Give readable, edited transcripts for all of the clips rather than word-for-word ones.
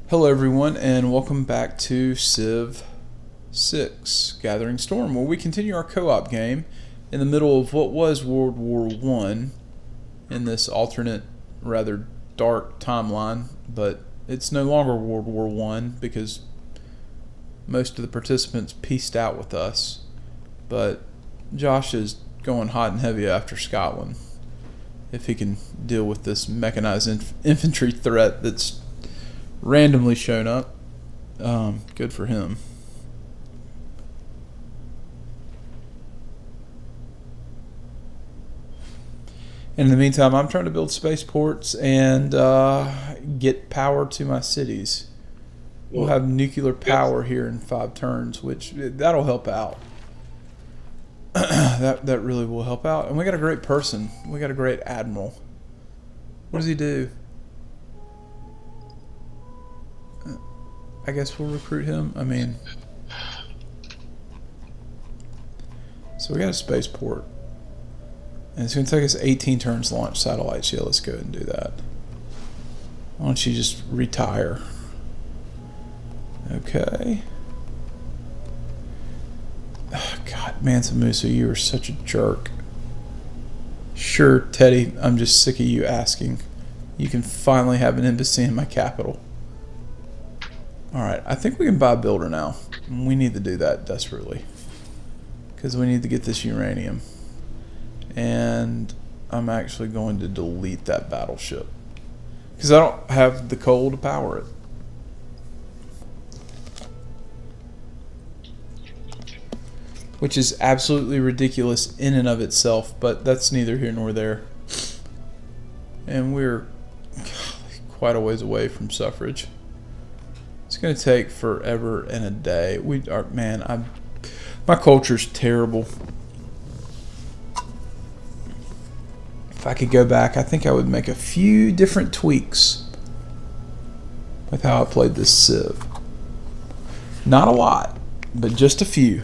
Hello everyone and welcome back to Civ 6 Gathering Storm, where we continue our co-op game in the middle of what was World War I in this alternate, rather dark timeline, but it's no longer World War I because most of the participants pieced out with us. But Josh is going hot and heavy after Scotland if he can deal with this mechanized infantry threat that's randomly shown up. Good for him. And in the meantime, I'm trying to build spaceports and get power to my cities. We'll have nuclear power here in 5 turns, which that'll help out. that really will help out. And we got a great person. We got a great admiral. What does he do? I guess we'll recruit him. I mean, so we got a spaceport. And it's going to take us 18 turns to launch satellites. Yeah, let's go ahead and do that. Why don't you just retire? Okay. Oh, God, Mansa Musa, you are such a jerk. Sure, Teddy, I'm just sick of you asking. You can finally have an embassy in my capital. Alright, I think we can buy a builder now. We need to do that desperately, because we need to get this uranium. And I'm actually going to delete that battleship, because I don't have the coal to power it. Which is absolutely ridiculous in and of itself, but that's neither here nor there. And we're quite a ways away from suffrage. It's going to take forever and a day. My culture's terrible. If I could go back, I think I would make a few different tweaks with how I played this Civ. Not a lot, but just a few.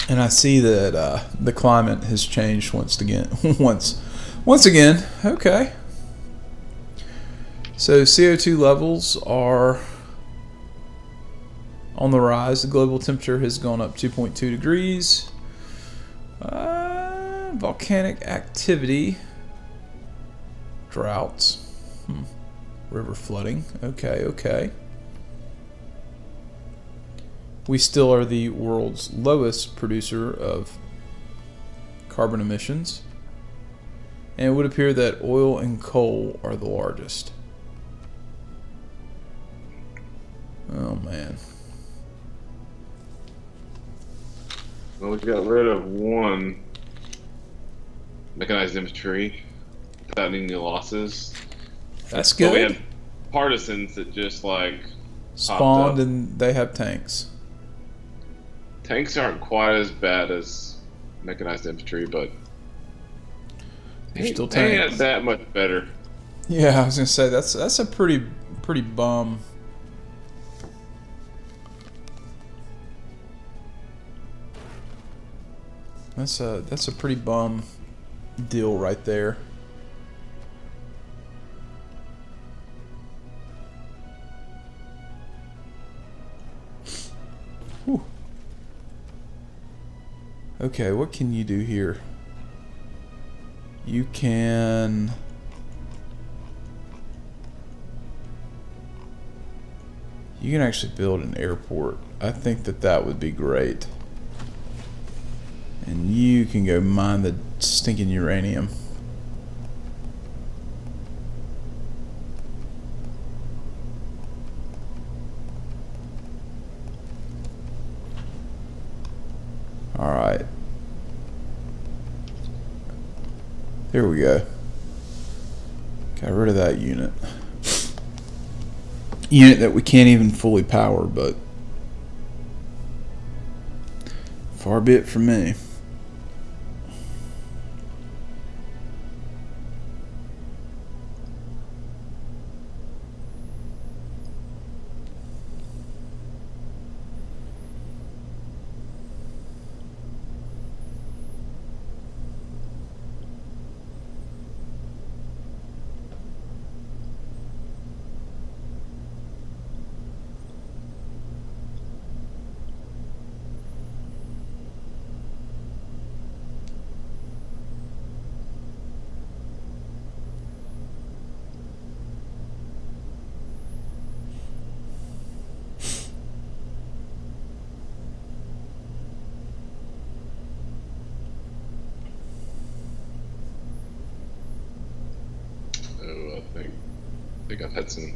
And I see that the climate has changed once again. once again. Okay. So CO2 levels are on the rise. The global temperature has gone up 2.2 degrees. Volcanic activity. Droughts. River flooding. Okay. We still are the world's lowest producer of carbon emissions. And it would appear that oil and coal are the largest. Oh, man. Well, we got rid of one mechanized infantry without any losses. That's good. But we had partisans that just spawned and they have tanks. Tanks aren't quite as bad as mechanized infantry, but they're still they tanks. ain't that much better. Yeah, I was gonna say that's a pretty bum. That's a pretty bum deal right there. Whew. Okay, what can you do here? You can actually build an airport. I think that would be great. And you can go mine the stinking uranium. Alright. There we go. Got rid of that unit. Unit that we can't even fully power, but far be it from me. I think I've had some.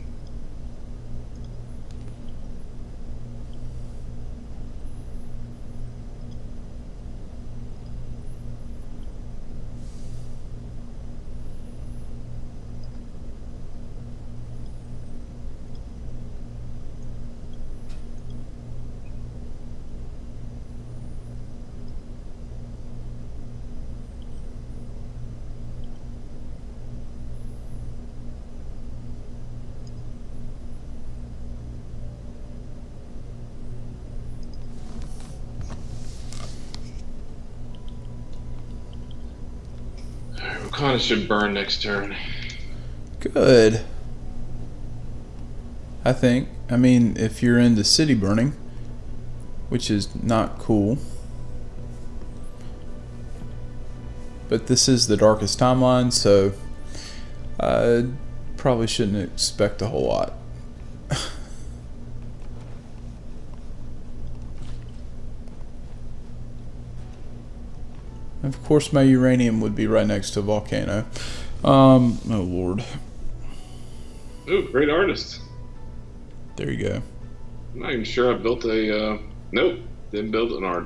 Wakanda should burn next turn. Good. I think. I mean, if you're into city burning, which is not cool. But this is the darkest timeline, so I probably shouldn't expect a whole lot. Of course, my uranium would be right next to a volcano. Oh, Lord. Ooh, great artist. There you go. I'm not even sure I built a. Nope, didn't build an art.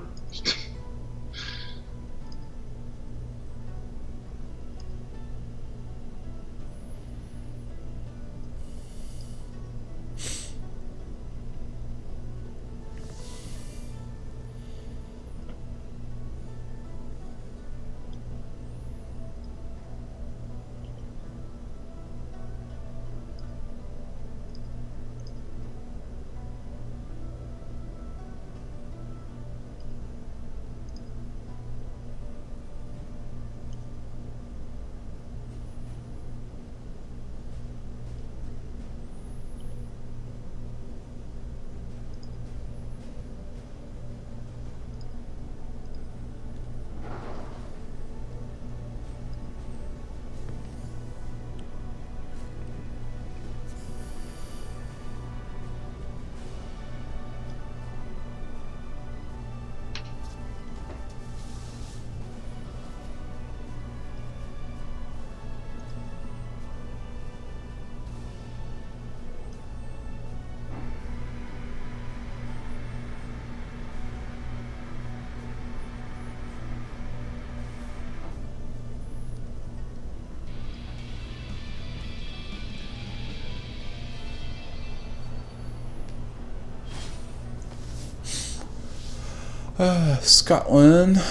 Scotland,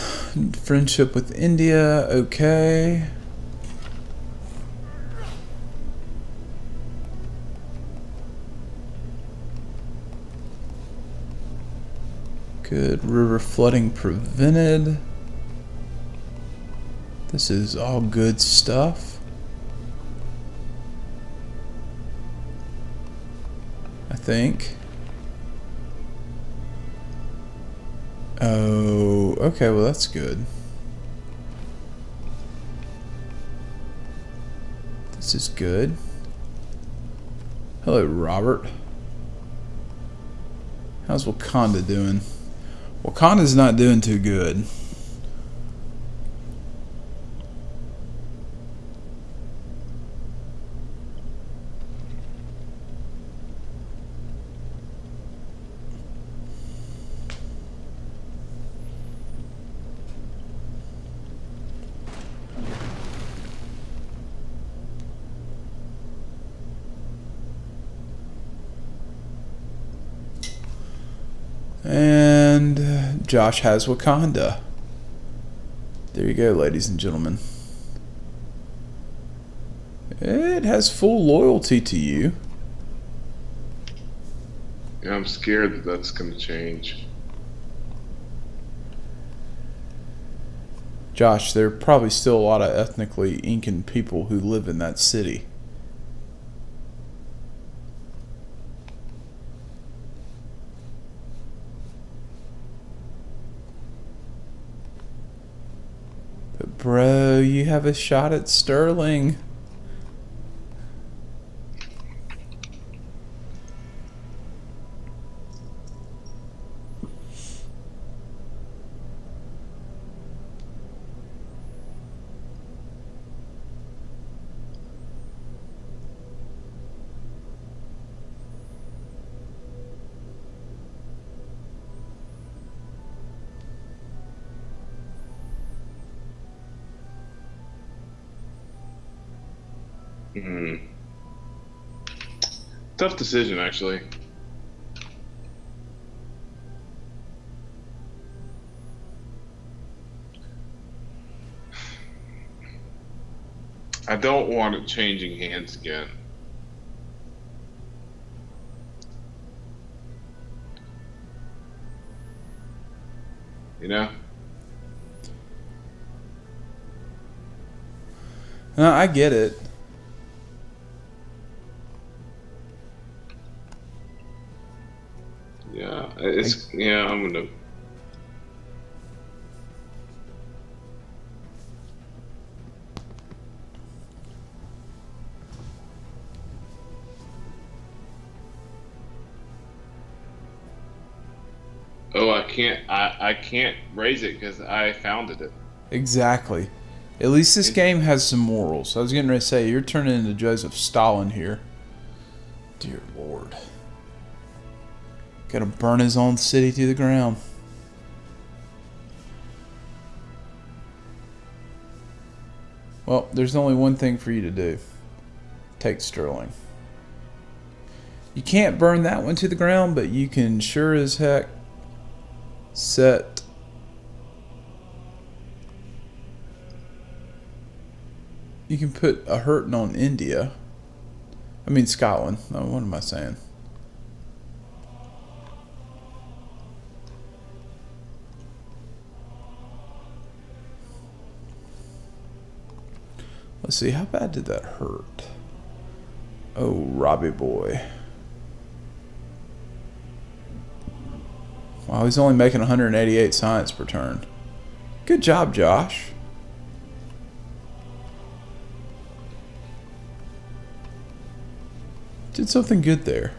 friendship with India, okay. Good, river flooding prevented. This is all good stuff. I think. Oh, okay, well that's good. This is good. Hello, Robert. How's Wakanda doing? Wakanda's not doing too good. And Josh has Wakanda. There you go, ladies and gentlemen. It has full loyalty to you. Yeah, I'm scared that that's going to change. Josh, there are probably still a lot of ethnically Incan people who live in that city. But bro, you have a shot at Sterling. Hmm. Tough decision, actually. I don't want it changing hands again. You know? No, I get it. Yeah, yeah. I'm gonna. Oh, I can't. I can't raise it because I founded it. Exactly. At least this game has some morals. I was getting ready to say, you're turning into Joseph Stalin here. Dear Lord. Gotta burn his own city to the ground. Well, there's only one thing for you to do. Take Sterling. You can't burn that one to the ground, but you can sure as heck set... You can put a hurting on India. I mean Scotland. Oh, what am I saying? Let's see, how bad did that hurt? Oh, Robbie boy. Wow, he's only making 188 science per turn. Good job, Josh. Did something good there.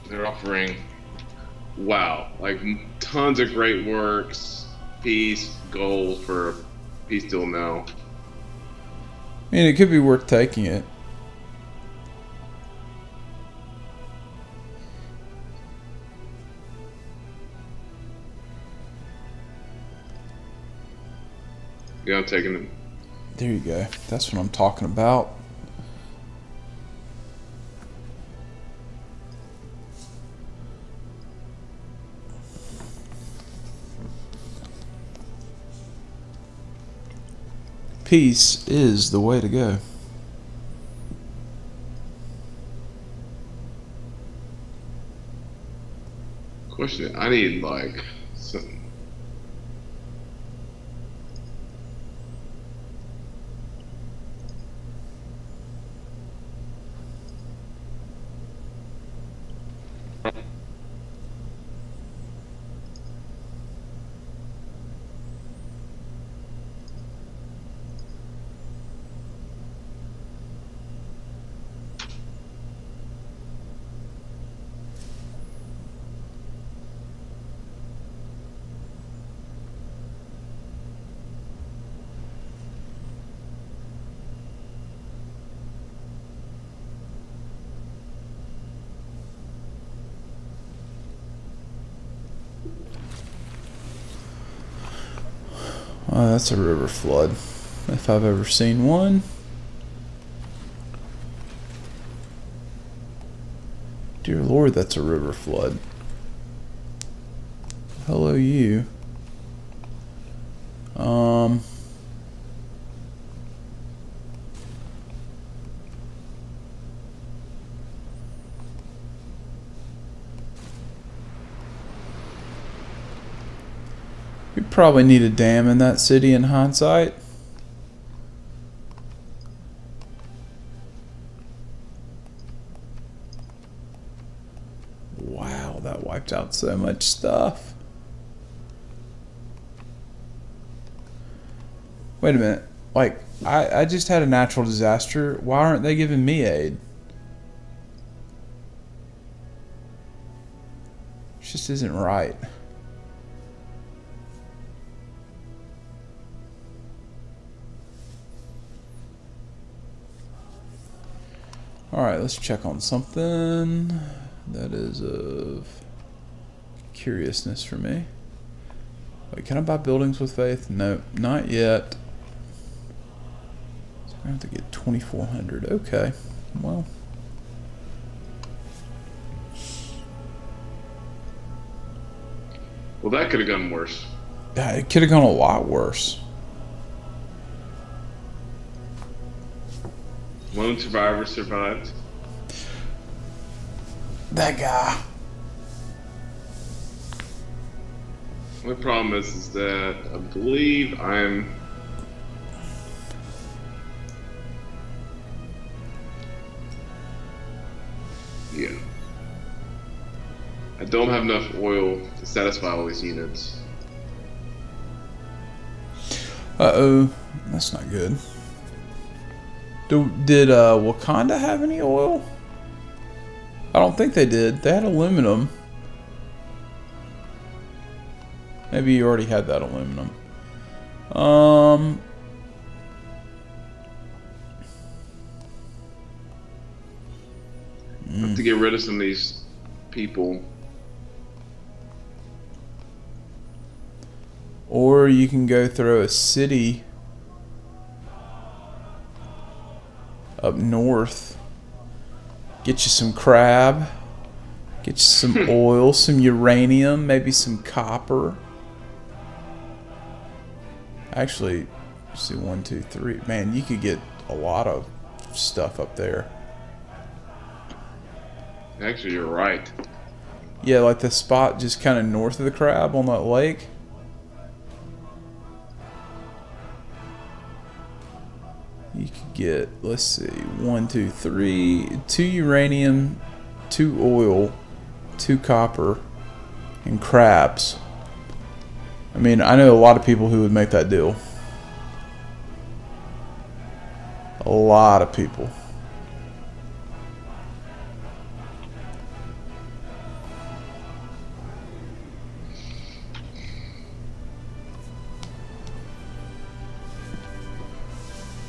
They're offering, wow, like tons of great works, peace, gold for peace deal now. I mean, it could be worth taking it. Yeah, I'm taking them. There you go. That's what I'm talking about. Peace is the way to go. Question, I need like some. That's a river flood, if I've ever seen one. Dear Lord, that's a river flood. Hello, you. We probably need a dam in that city in hindsight. Wow, that wiped out so much stuff. Wait a minute. Like, I just had a natural disaster. Why aren't they giving me aid? It just isn't right. Alright, let's check on something that is of curiousness for me. Wait, can I buy buildings with faith? No, not yet. So I have to get 2,400. Okay, well. Well, that could have gone worse. Yeah, it could have gone a lot worse. Lone survivor survived. That guy. My problem is that I believe I'm. Yeah. I don't have enough oil to satisfy all these units. Uh-oh. That's not good. Did Wakanda have any oil? I don't think they did. They had aluminum. Maybe you already had that aluminum. I have to get rid of some of these people. Or you can go throw a city up north. Get you some crab. Get you some oil, some uranium, maybe some copper. Actually, let's see, 1, 2, 3. Man, you could get a lot of stuff up there. Actually, you're right. Yeah, like the spot just kind of north of the crab on that lake. You could get, let's see, 1, 2, 3, 2 uranium, 2 oil, 2 copper, and crabs. I mean, I know a lot of people who would make that deal. A lot of people.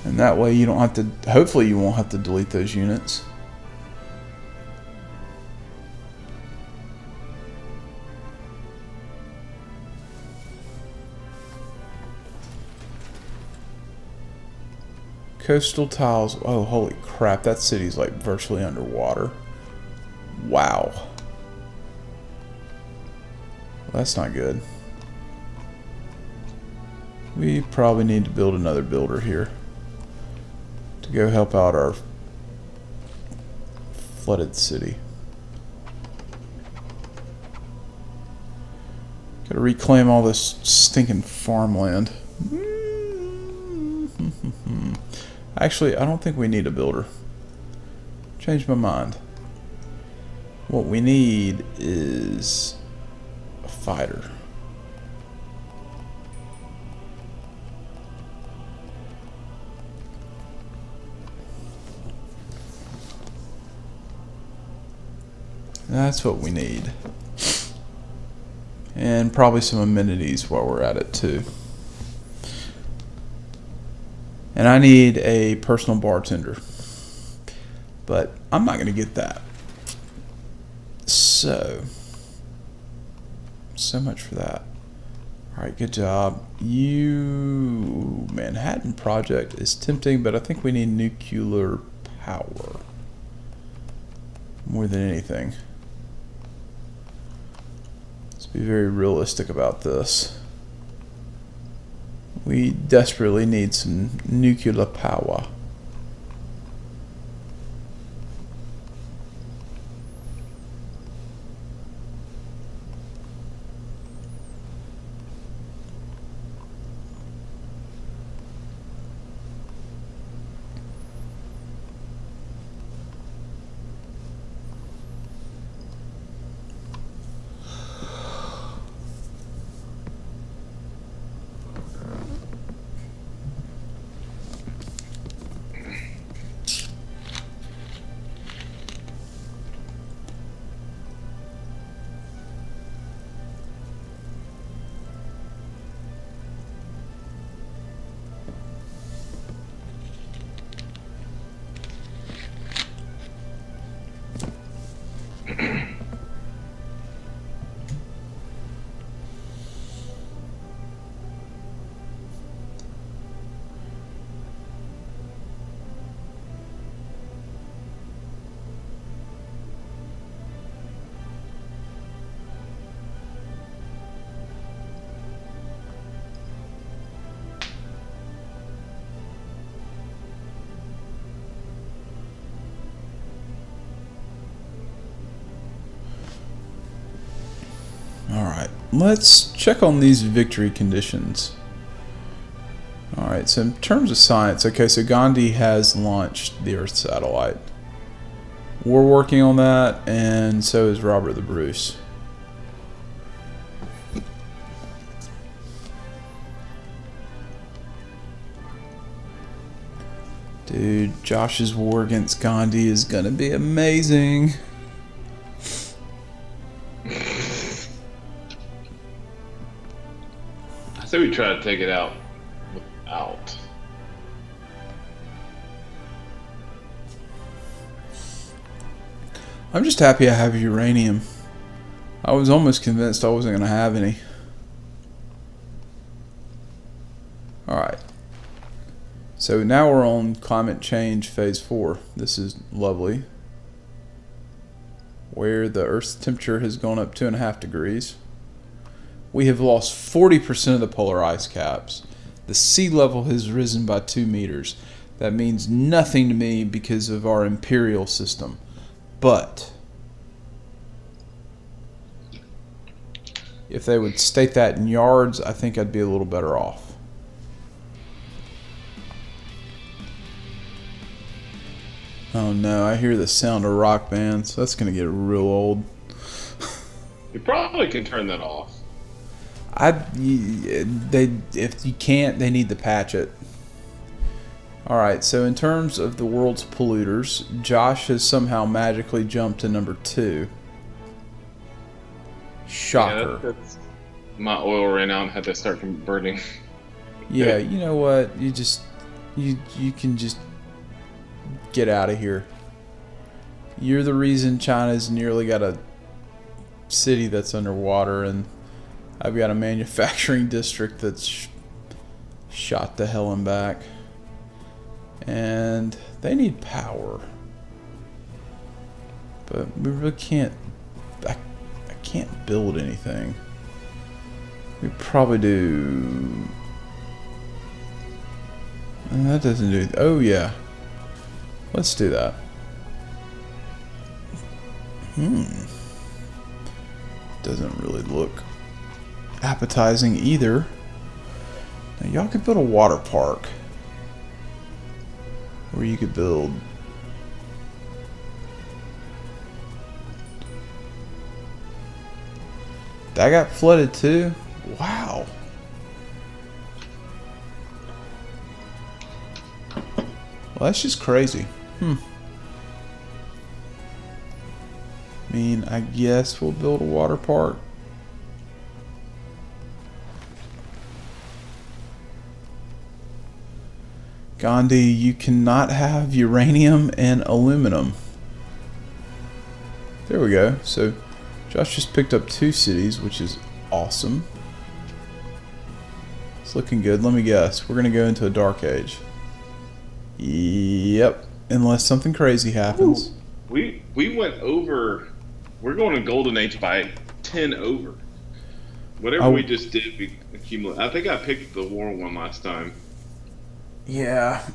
And that way you don't have to, hopefully you won't have to delete those units. Coastal tiles. Oh, holy crap. That city's like virtually underwater. Wow. Well, that's not good. We probably need to build another builder here to go help out our flooded city. Gotta reclaim all this stinking farmland. Actually, I don't think we need a builder. Changed my mind. What we need is a fighter. That's what we need. And probably some amenities while we're at it too. And I need a personal bartender. But I'm not going to get that. So much for that. Alright, good job. Manhattan Project is tempting, but I think we need nuclear power. More than anything. Let's be very realistic about this. We desperately need some nuclear power. let's check on these victory conditions. Alright, so in terms of science, okay, so Gandhi has launched the Earth satellite. We're working on that, and so is Robert the Bruce. Dude, Josh's war against Gandhi is gonna be amazing. I say we try to take it out without. I'm just happy I have uranium. I was almost convinced I wasn't gonna have any. Alright. So now we're on climate change phase 4. This is lovely. Where the Earth's temperature has gone up 2.5 degrees. We have lost 40% of the polar ice caps. The sea level has risen by 2 meters. That means nothing to me because of our imperial system. But if they would state that in yards, I think I'd be a little better off. Oh no, I hear the sound of rock bands. That's gonna get real old. You probably can turn that off. If you can't, they need to patch it. Alright, so in terms of the world's polluters, Josh has somehow magically jumped to number 2. Shocker. Yeah, that's my oil ran out and had to start converting. Yeah, you know what? You can just get out of here. You're the reason China's nearly got a city that's underwater, and I've got a manufacturing district that's shot to hell and back. And they need power. But we really can't... I can't build anything. We probably do... That doesn't do... Oh, yeah. Let's do that. Doesn't really look appetizing either. Now, y'all could build a water park. Or you could build... That got flooded too? Wow. Well, that's just crazy. I mean, I guess we'll build a water park. Gandhi, you cannot have uranium and aluminum. There we go. So Josh just picked up 2 cities, which is awesome. It's looking good. Let me guess. We're going to go into a dark age. Yep. Unless something crazy happens. Ooh, we went over. We're going to golden age by 10 over. Whatever we just did, we accumulate. I think I picked the war one last time. Yeah.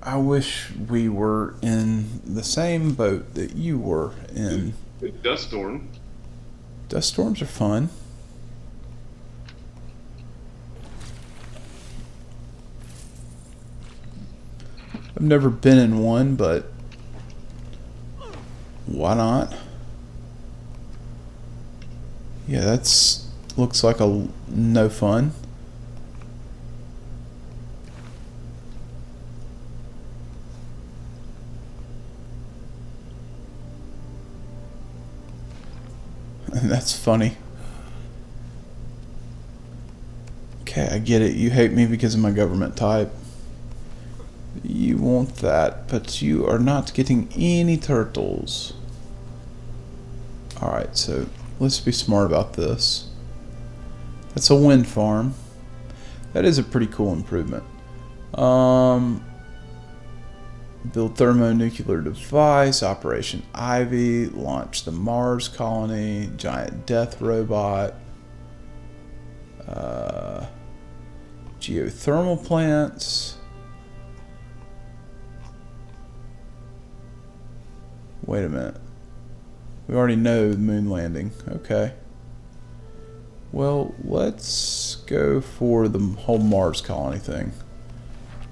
I wish we were in the same boat that you were in. Dust storm. Dust storms are fun. I've never been in one, but why not? Yeah, that's looks like a no fun. That's funny. Okay, I get it. You hate me because of my government type. You want that, but you are not getting any turtles. Alright, so let's be smart about this. That's a wind farm. That is a pretty cool improvement. Build thermonuclear device, Operation Ivy, launch the Mars colony, giant death robot, geothermal plants. Wait a minute. We already know the moon landing. Okay. Well, let's go for the whole Mars colony thing.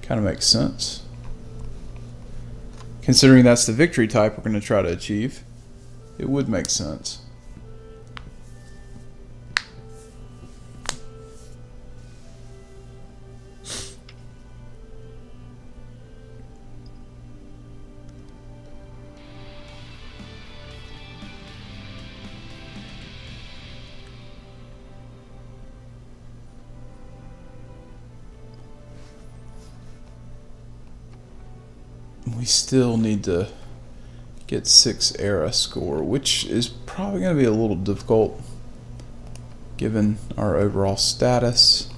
Kind of makes sense. Considering that's the victory type we're going to try to achieve, it would make sense. We still need to get 6 era score, which is probably going to be a little difficult given our overall status,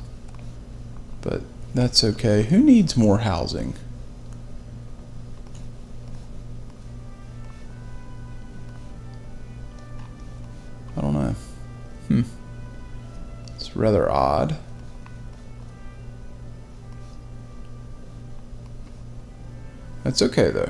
but that's okay. Who needs more housing? I don't know. It's rather odd. That's okay though.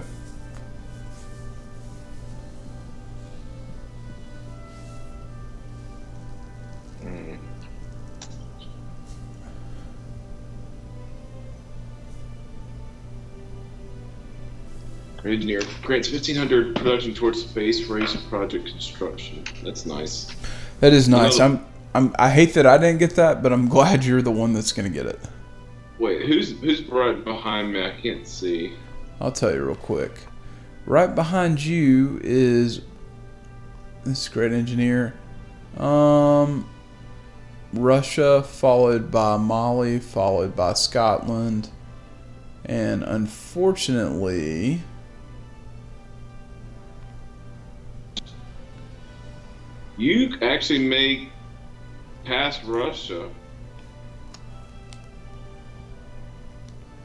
Engineer grants 1,500 production towards space race project construction. That's nice. That is nice. I hate that I didn't get that, but I'm glad you're the one that's gonna get it. Wait, who's right behind me? I can't see. I'll tell you real quick. Right behind you is this great engineer. Russia, followed by Mali, followed by Scotland, and unfortunately, you actually may pass Russia.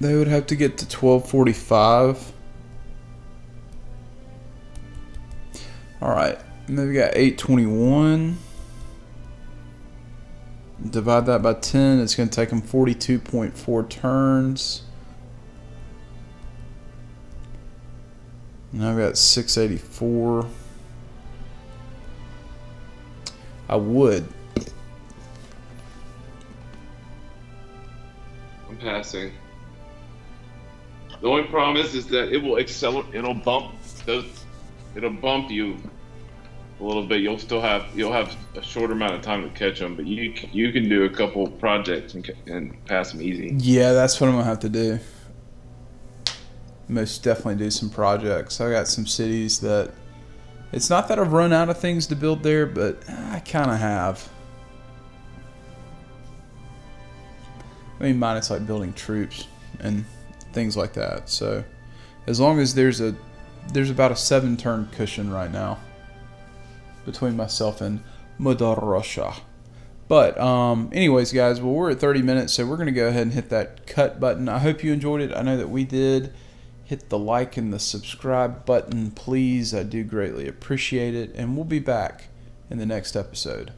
they would have to get to 1245. Alright, and then we got 821. Divide that by 10, it's going to take them 42.4 turns. Now I've got 684. I would. I'm passing. The only problem is that it will accelerate. It'll bump you a little bit. You'll have a shorter amount of time to catch them, but you can do a couple projects and pass them easy. Yeah, that's what I'm gonna have to do. Most definitely do some projects. I got some cities that it's not that I've run out of things to build there, but I kind of have. I mean, mine it's like building troops and things like that. So as long as there's about a 7-turn cushion right now between myself and Mother Russia. But anyways, guys, well, we're at 30 minutes, so we're going to go ahead and hit that cut button. I hope you enjoyed it. I know that we did. Hit the like and the subscribe button, please. I do greatly appreciate it. And we'll be back in the next episode.